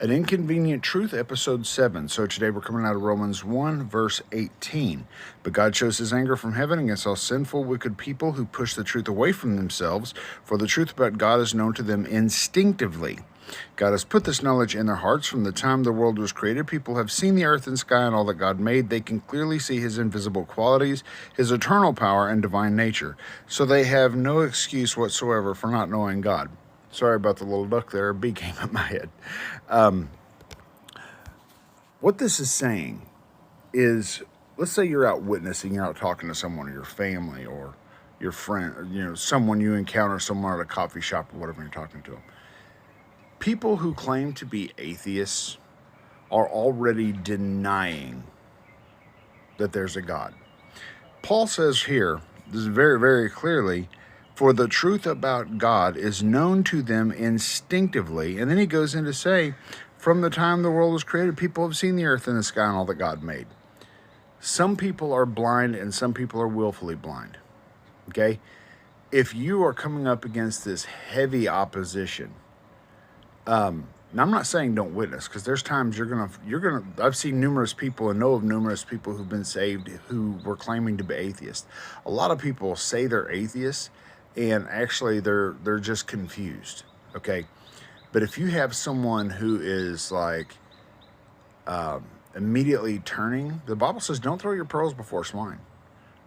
An Inconvenient Truth, Episode 7. So today we're coming out of Romans 1, verse 18. But God shows his anger from heaven against all sinful, wicked people who push the truth away from themselves, for the truth about God is known to them instinctively. God has put this knowledge in their hearts from the time the world was created. People have seen the earth and sky and all that God made. They can clearly see his invisible qualities, his eternal power, and divine nature. So they have no excuse whatsoever for not knowing God. Sorry about the little duck there. A bee came at my head. What this is saying is, let's say you're out witnessing, you're out talking to someone, or your family, or your friend, or, someone you encounter somewhere at a coffee shop or whatever, you're talking to them. People who claim to be atheists are already denying that there's a God. Paul says here, this is very, very clearly, for the truth about God is known to them instinctively. And then he goes in to say, from the time the world was created, people have seen the earth and the sky and all that God made. Some people are blind and some people are willfully blind. Okay? If you are coming up against this heavy opposition, now I'm not saying don't witness, because there's times I've seen numerous people and know of numerous people who've been saved who were claiming to be atheists. A lot of people say they're atheists, and actually they're just confused, okay? But if you have someone who is like immediately turning, the Bible says don't throw your pearls before swine,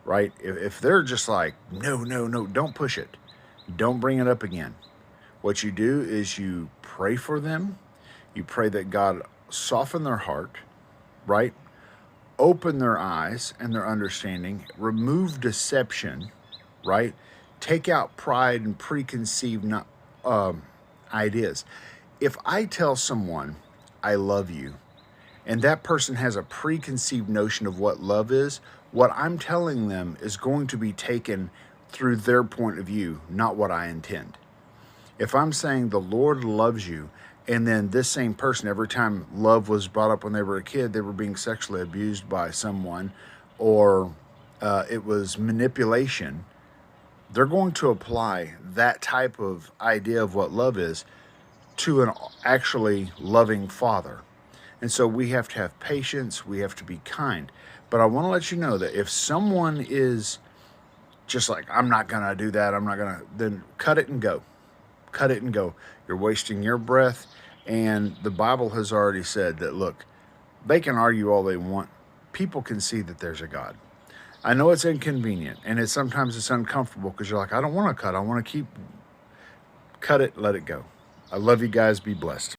right? If they're just like, no, don't push it. Don't bring it up again. What you do is you pray for them. You pray that God soften their heart, right? Open their eyes and their understanding. Remove deception, right? Take out pride and preconceived ideas. If I tell someone I love you, and that person has a preconceived notion of what love is, what I'm telling them is going to be taken through their point of view, not what I intend. If I'm saying the Lord loves you, and then this same person, every time love was brought up when they were a kid, they were being sexually abused by someone, or it was manipulation, they're going to apply that type of idea of what love is to an actually loving father. And so we have to have patience, we have to be kind. But I want to let you know that if someone is just like, I'm not going to do that, then cut it and go. Cut it and go. You're wasting your breath. And the Bible has already said that, look, they can argue all they want. People can see that there's a God. I know it's inconvenient, and sometimes it's uncomfortable because you're like, I don't want to cut. I want to cut it, let it go. I love you guys. Be blessed.